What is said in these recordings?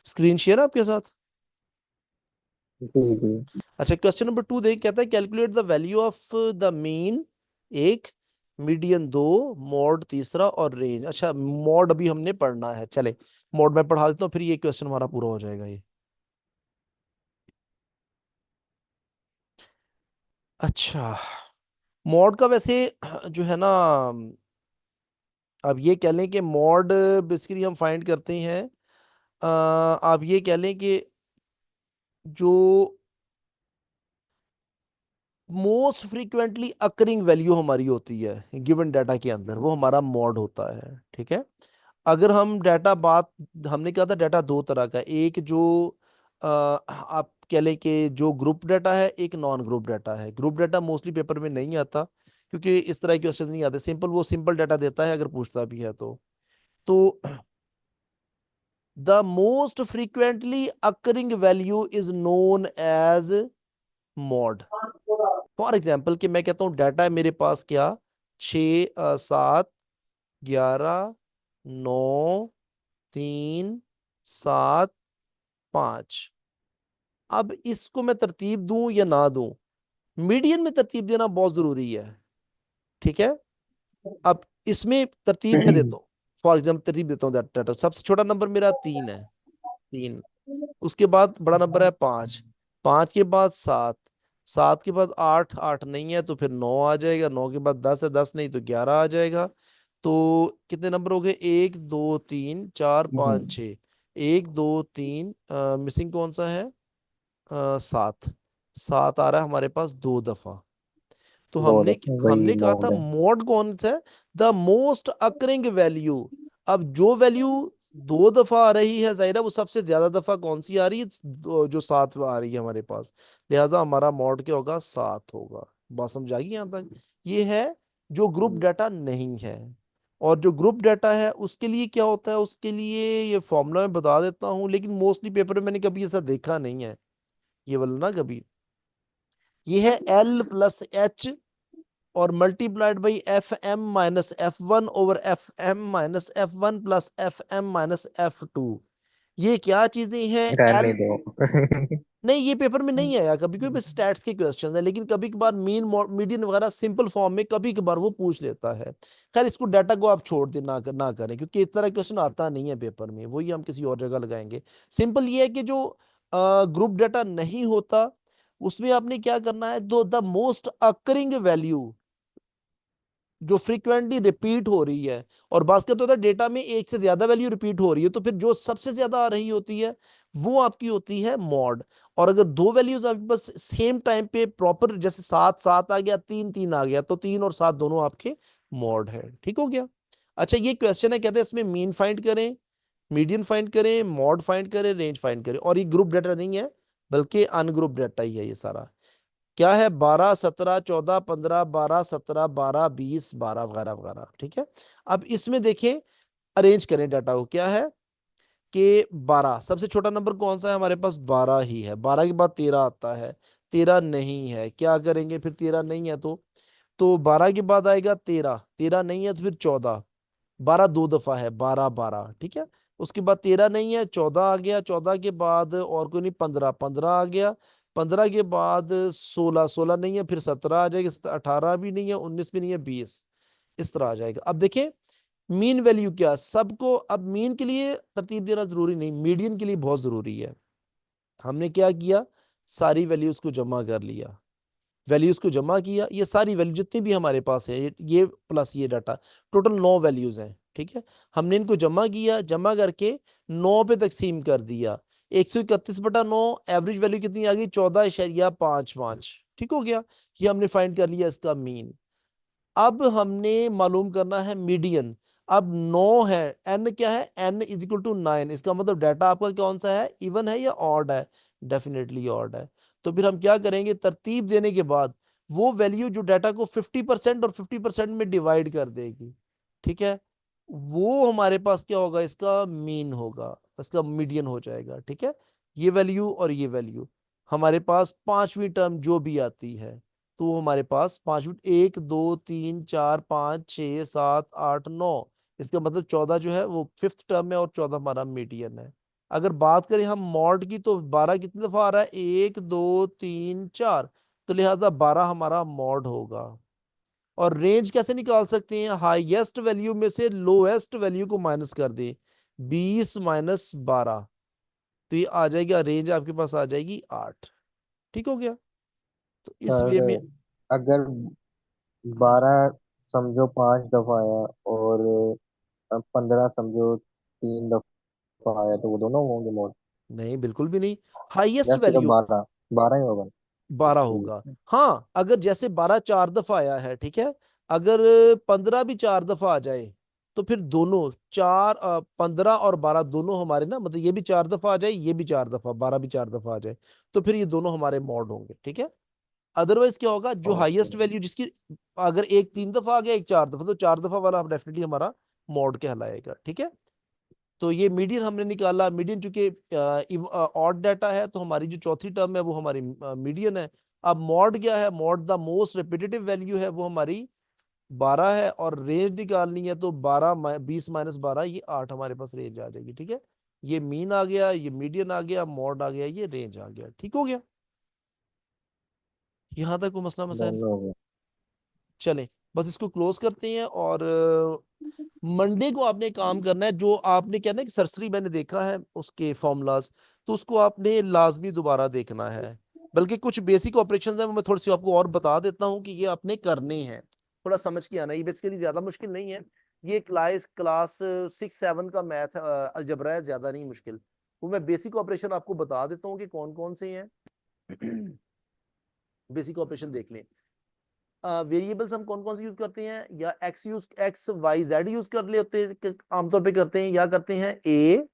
Screen share आपके साथ। जी जी। अच्छा, क्वेश्चन नंबर 2 देख, कहता है calculate the value of the mean एक, मीडियन दो, मॉड तीसरा और रेंज। अच्छा, मॉड अभी हमने पढ़ना है, चले मॉड में पढ़ा देता हूँ, फिर ये क्वेश्चन हमारा पूरा हो जाएगा ये। अच्छा, मॉड का वैसे जो है ना, अब ये कह लें कि मॉड बेसिकली हम फाइंड करते हैं, आप ये कह लें कि जो मोस्ट फ्रीक्वेंटली अकरिंग वैल्यू हमारी होती है गिवन डाटा के अंदर, वो हमारा मॉड होता है। ठीक है। अगर हम डाटा बात, हमने कहा था डाटा दो तरह का, एक जो आप कह लें कि जो ग्रुप डाटा है, एक नॉन ग्रुप डाटा है। ग्रुप डाटा मोस्टली पेपर में नहीं आता क्योंकि इस तरह के क्वेश्चन नहीं आते, सिंपल वो सिंपल डाटा देता है अगर पूछता भी है तो the most frequently occurring value is known as mode. For example कि मैं कहता हूं डाटा है मेरे पास क्या, 6 7 11 9 3 7 5। अब इसको मैं तरतीब दूं या ना दूं, मीडियन में तरतीब देना बहुत जरूरी है। ठीक है। अब इसमें तरतीब मैं देता हूं, फॉर एग्जाम्पल तरतीब देता हूँ डाटा, सबसे छोटा नंबर मेरा 3 है, 3, उसके बाद बड़ा नंबर है 5, 5 के बाद 7, 7 के बाद 8, 8 नहीं है तो फिर 9 आ जाएगा, 9 के बाद 10 है, 10 नहीं तो 11 आ जाएगा। तो कितने नंबर हो गए, 1 2 3 4 5 6, 1 2 3, मिसिंग कौन सा है, 7, 7 आ रहा है हमारे पास 2 दफा। तो मॉड हमने वही हमने कहा था मॉड है। मोड कौन सा है, द मोस्ट अकरिंग वैल्यू। अब जो वैल्यू 2 दफा आ रही है, जाहिर है वो सबसे ज्यादा दफा कौन सी आ रही है, जो 7 आ रही है हमारे पास, लिहाजा हमारा मॉड क्या होगा, 7 होगा। बात समझ आ गई यहां तक। ये है जो ग्रुप डाटा नहीं है। और जो ग्रुप डाटा है उसके लिए क्या होता है, उसके लिए ये फॉर्मूला मैं बता देता हूँ, लेकिन मोस्टली पेपर में मैंने कभी ऐसा देखा नहीं है ये वाला ना कभी। ये है L+H और मल्टीप्लाइड बाई Fm-F1/Fm-F1 + Fm-F2। ये क्या चीजें हैं, रहने एल, दो। नहीं ये पेपर में नहीं आया कभी, कोई स्टैट्स के क्वेश्चन है, लेकिन कभी कभार मीन मीडियन वगैरह सिंपल फॉर्म में कभी कभार वो पूछ लेता है। खैर इसको डाटा को आप छोड़ दे, ना करें, क्योंकि इस तरह क्वेश्चन आता नहीं है पेपर में, वही हम किसी और जगह लगाएंगे। सिंपल ये है कि जो ग्रुप डाटा नहीं होता उसमें आपने क्या करना है, दो द मोस्ट अकरिंग वैल्यू जो फ्रीक्वेंटली रिपीट हो रही है, और बास्केट होता है डेटा में एक से ज्यादा वैल्यू रिपीट हो रही है, तो फिर जो सबसे ज्यादा आ रही होती है वो आपकी होती है मॉड। और अगर दो वैल्यूज आपके पास सेम टाइम पे प्रॉपर, जैसे 7 7 आ गया, 3 3 आ गया, तो 3 और 7 दोनों आपके मॉड है। ठीक हो गया। अच्छा, ये क्वेश्चन है, कहते हैं इसमें मीन फाइंड करें, मीडियन फाइंड करें, मॉड फाइंड करें, रेंज फाइंड करें, और ये ग्रुप डाटा नहीं है बल्कि अनग्रुप डाटा ही है ये सारा। क्या है, 12 17 14 15 12 17 12 20 12 वगैरह वगैरह। ठीक है। अब इसमें देखें, अरेंज करें डाटा को, क्या है कि 12 सबसे छोटा नंबर कौन सा है हमारे पास, 12 ही है। 12 के बाद 13 आता है, 13 नहीं है, क्या करेंगे फिर, 13 नहीं है तो 12 के बाद आएगा 13, 13 नहीं है तो फिर 14, 12 2 दफा है, 12 12। ठीक है। उसके बाद 13 नहीं है, 14 आ गया, 14 के बाद और कोई नहीं, 15 15 आ गया, 15 के बाद 16, 16 नहीं है, फिर 17 आ जाएगा, 18 भी नहीं है, 19 भी नहीं है, 20, इस तरह आ जाएगा। अब देखें मीन वैल्यू क्या, सबको अब मीन के लिए तरतीब देना जरूरी नहीं, मीडियन के लिए बहुत जरूरी है। हमने क्या किया, सारी वैल्यूज को जमा कर लिया, वैल्यूज को जमा किया, ये सारी वैल्यू जितनी भी हमारे पास है, ये प्लस ये डाटा, टोटल 9 वैल्यूज हैं। ठीक है। हमने इनको जमा किया, जमा करके 9 पे तकसीम कर दिया, 131/9, एवरेज वैल्यू कितनी आ गई, 14.55। ठीक हो गया। ये हमने फाइंड कर लिया इसका मीन। अब हमने मालूम करना है मीडियन। अब 9 है, एन क्या है, n = 9, इसका मतलब डाटा आपका कौन सा है, इवन है या ऑड है, डेफिनेटली ऑड है। तो फिर हम क्या करेंगे, तरतीब देने के बाद वो वैल्यू जो डाटा को 50% और 50% में डिवाइड कर देगी, ठीक है, वो हमारे पास क्या होगा, इसका मीन होगा, इसका मीडियन हो जाएगा। ठीक है। ये वैल्यू और ये वैल्यू हमारे पास पांचवी टर्म जो भी आती है, तो वो हमारे पास 5 मिनट, 1 2 3 4 5 6 7 8 9, इसका मतलब 14 जो है वो फिफ्थ टर्म है और 14 हमारा मीडियन है। अगर बात करें हम मॉड की तो 12 कितनी दफा आ रहा है, 1 2 3 4, तो लिहाजा 12 हमारा मॉड होगा। और रेंज कैसे निकाल सकते हैं, हाईएस्ट वैल्यू में से लोएस्ट वैल्यू को माइनस कर दें, 20 - 12, तो ये आ जाएगा, रेंज आपके पास आ जाएगी 8। ठीक हो गया। तो इस वे सर में, अगर हाँ, 12 समझो 5 दफा आया और 15 समझो 3 दफा आया, तो वो दोनों होंगे मोड, नहीं बिल्कुल भी नहीं, हाईएस्ट या सिर्फ वैल्यू 12? 12 ही होगा। 12 ठीक होगा। है। हाँ, अगर जैसे 12 4 दफा आया है, ठीक है, अगर 15 भी 4 दफा आ जाए, तो फिर दोनों 15 और 12 दोनों हमारे ना, मतलब ये भी 4 दफा आ जाए, ये भी 4 दफा, 12 भी 4 दफा आ जाए, तो फिर ये दोनों हमारे मॉड होंगे। ठीक है। अदरवाइज क्या होगा, जो ओके। हाईएस्ट वैल्यू जिसकी, अगर एक 3 दफा आ गया, एक 4 दफा, तो 4 दफा वाला डेफिनेटली हमारा मॉड कहलाएगा। ठीक है। तो ये मीडियन हमने निकाला, मीडियन चूंकि ऑड डाटा है, तो हमारी जो चौथी टर्म है वो हमारी मीडियन है। अब मॉड क्या है, mod the most repetitive value है, वो हमारी 12 है, और रेंज निकालनी है तो 20 - 12, ये 8 हमारे पास रेंज आ जाएगी। ठीक है। ये मीन आ गया, ये मीडियन आ गया, मॉड आ गया, ये रेंज आ गया। ठीक हो गया। यहां तक कोई मसला मसाइल? दोनों हो गए। चलें, बस इसको क्लोज करते हैं। और मंडे को आपने काम करना है, जो आपने क्या ना कि सरसरी मैंने देखा है उसके फॉर्मूलाज, तो उसको आपने लाजमी दोबारा देखना है। बल्कि कुछ बेसिक ऑपरेशंस हैं, वो मैं थोड़ी सी आपको और बता देता हूँ कि ये आपने करने हैं, थोड़ा समझ के आना। ये बेसिकली ज्यादा मुश्किल नहीं है, ये क्लास क्लास 6 7 का मैथ अलजबरा है, ज्यादा नहीं मुश्किल। वो मैं बेसिक ऑपरेशन आपको बता देता हूँ कि कौन कौन से हैं। बेसिक ऑपरेशन देख लें। वेरिएबल्स हम कौन कौन से यूज करते हैं, या एक्स वाई जेड यूज कर लेते हैं, आमतौर पे करते हैं, या करते हैं ए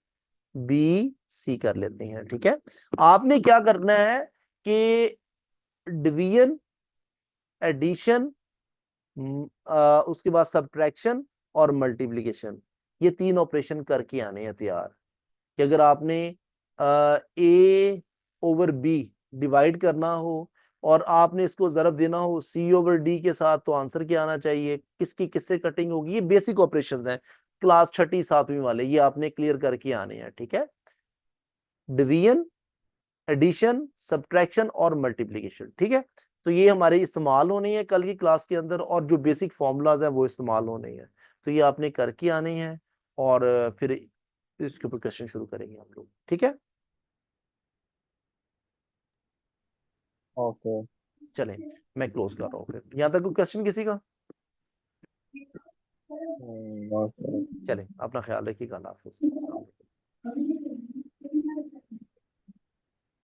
बी सी कर लेते हैं। ठीक है। आपने क्या करना है कि डिवीजन, एडिशन, उसके बाद सब्ट्रैक्शन और मल्टीप्लिकेशन, ये 3 ऑपरेशन करके आने हैं तैयार। कि अगर आपने ए ओवर बी डिवाइड करना हो, और आपने इसको जरब देना हो सी ओवर डी के साथ, तो आंसर क्या आना चाहिए, किसकी किससे कटिंग होगी। ये बेसिक ऑपरेशंस हैं, क्लास 6ठी 7वीं वाले, ये आपने क्लियर करके आने हैं। ठीक है। डिवीजन, एडिशन, सब्ट्रैक्शन और मल्टीप्लिकेशन। ठीक है। तो ये हमारे इस्तेमाल होने हैं कल की क्लास के अंदर, और जो बेसिक फॉर्मूलाज है वो इस्तेमाल होने हैं, तो ये आपने करके आने हैं। और फिर इसके ऊपर क्वेश्चन शुरू करेंगे हम लोग। ठीक है। ओके। चलें, मैं क्लोज कर रहा हूँ, फिर यहाँ तक कोई क्वेश्चन किसी का? ओके। चलें, अपना ख्याल रखिएगा, अल्लाह हाफिज।